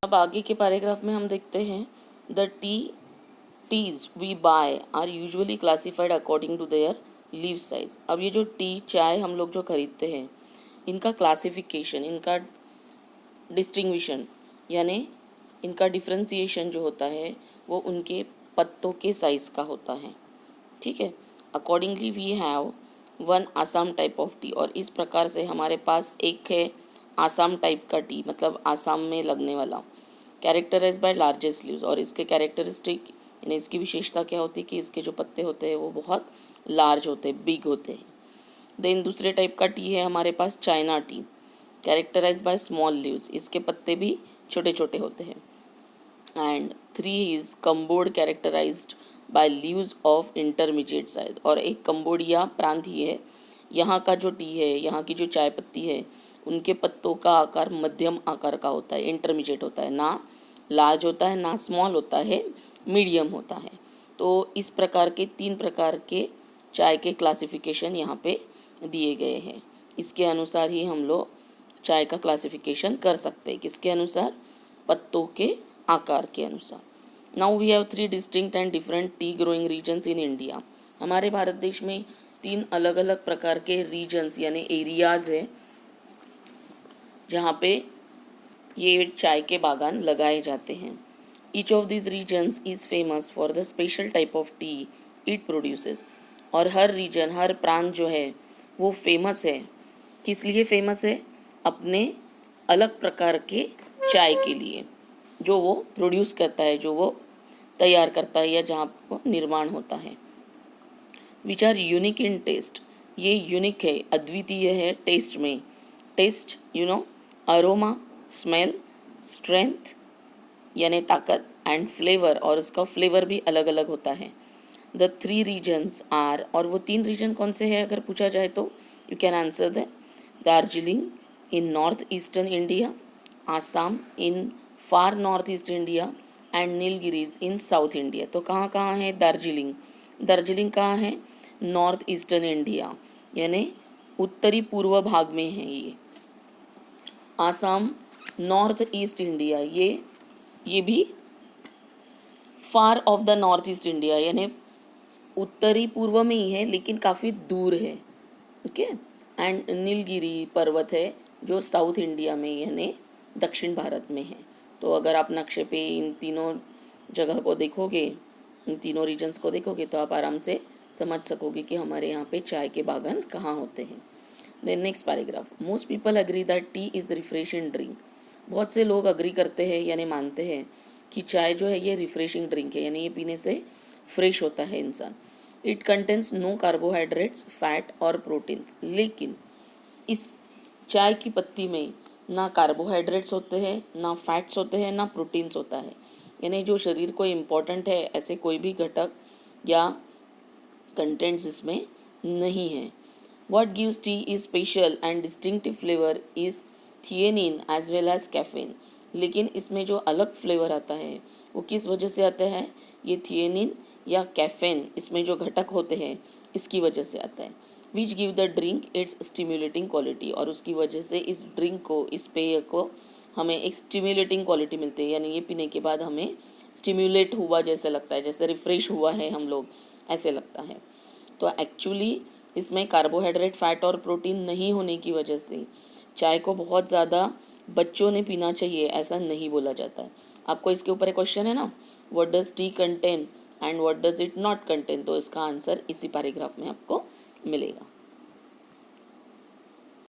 अब आगे के पैराग्राफ में हम देखते हैं the teas we buy are usually classified according to their leaf size. अब ये जो टी चाय हम लोग जो खरीदते हैं इनका क्लासिफिकेशन, इनका डिस्टिंग्विशन यानी इनका डिफ्रेंसिएशन जो होता है वो उनके पत्तों के साइज़ का होता है। ठीक है, accordingly we have one Assam type of tea, और इस प्रकार से हमारे पास एक है आसाम टाइप का टी, मतलब आसाम में लगने वाला, कैरेक्टराइज बाय लार्जेस्ट लीव्स। और इसके कैरेक्टरिस्टिक यानी इसकी विशेषता क्या होती है कि इसके जो पत्ते होते हैं वो बहुत लार्ज होते हैं, बिग होते हैं। देन दूसरे टाइप का टी है हमारे पास China tea, characterise by small leaves, इसके पत्ते भी छोटे छोटे होते हैं। And three is Cambod, characterised by leaves of intermediate size. और एक कम्बोडिया प्रांत ही है, यहाँ का जो टी है, यहाँ की जो चाय पत्ती है, उनके पत्तों का आकार मध्यम आकार का होता है, इंटरमीडिएट होता है, ना लार्ज होता है ना स्मॉल होता है, मीडियम होता है। तो इस प्रकार के 3 प्रकार के चाय के क्लासिफिकेशन यहाँ पे दिए गए हैं। इसके अनुसार ही हम लोग चाय का क्लासिफिकेशन कर सकते हैं। किसके अनुसार? पत्तों के आकार के अनुसार। Now we have 3 distinct and different tea growing regions in India. हमारे भारत देश में 3 अलग अलग प्रकार के रीजन्स यानी एरियाज़ है जहाँ पे ये चाय के बागान लगाए जाते हैं। Each of this regions is famous for the special type of tea it produces. और हर रीजन, हर प्रांत जो है वो फेमस है। किस लिए फेमस है? अपने अलग प्रकार के चाय के लिए जो वो प्रोड्यूस करता है, जो वो तैयार करता है या जहाँ पर निर्माण होता है। Which are unique in taste, ये यूनिक है, अद्वितीय है टेस्ट में। टेस्ट अरोमा, स्मेल, स्ट्रेंथ यानी ताकत, एंड फ्लेवर, और उसका फ्लेवर भी अलग अलग होता है। द 3 रीजन्स आर, और वो 3 रीजन कौन से हैं अगर पूछा जाए तो you can answer the Darjeeling in north eastern India, Assam in far north east India, and Nilgiris in south India. तो कहाँ है दार्जिलिंग? दार्जिलिंग कहाँ है? नॉर्थ ईस्टर्न इंडिया यानी उत्तरी पूर्व भाग में है ये। आसाम नॉर्थ ईस्ट इंडिया, ये भी far off the north east India यानी उत्तरी पूर्व में ही है लेकिन काफ़ी दूर है। ओके, एंड नीलगिरी पर्वत है जो साउथ इंडिया में यानी दक्षिण भारत में है। तो अगर आप नक्शे पे इन तीनों जगह को देखोगे, इन तीनों रीजन्स को देखोगे तो आप आराम से समझ सकोगे कि हमारे यहाँ पे चाय के बागान कहाँ होते हैं। Then next paragraph, most people agree that tea is refreshing drink. बहुत से लोग अग्री करते हैं यानी मानते हैं कि चाय जो है ये रिफ्रेशिंग ड्रिंक है, यानी ये पीने से फ्रेश होता है इंसान। It contains no carbohydrates, fat और प्रोटीन्स। लेकिन इस चाय की पत्ती में ना कार्बोहाइड्रेट्स होते हैं, ना फैट्स होते हैं, ना प्रोटीन्स होता है, यानी जो शरीर को इम्पोर्टेंट है ऐसे कोई भी घटक या कंटेंट्स इसमें नहीं है। What gives tea is special and distinctive flavor is theanine as well as caffeine। लेकिन इसमें जो अलग फ्लेवर आता है वो किस वजह से आता है? ये थिएनिन या कैफेन, इसमें जो घटक होते हैं इसकी वजह से आता है। Which give the drink it's stimulating quality, और उसकी वजह से इस ड्रिंक को, इस पेय को हमें एक स्टिम्युलेटिंग क्वालिटी मिलती है, यानी ये पीने के बाद हमें स्टिम्युलेट हुआ जैसे लगता है, जैसे रिफ्रेश हुआ है हम लोग, ऐसे लगता है। तो एक्चुअली इसमें कार्बोहाइड्रेट, फैट और प्रोटीन नहीं होने की वजह से चाय को बहुत ज़्यादा बच्चों ने पीना चाहिए ऐसा नहीं बोला जाता है। आपको इसके ऊपर एक क्वेश्चन है ना, what does T contain and what does it not contain, तो इसका आंसर इसी पैराग्राफ में आपको मिलेगा।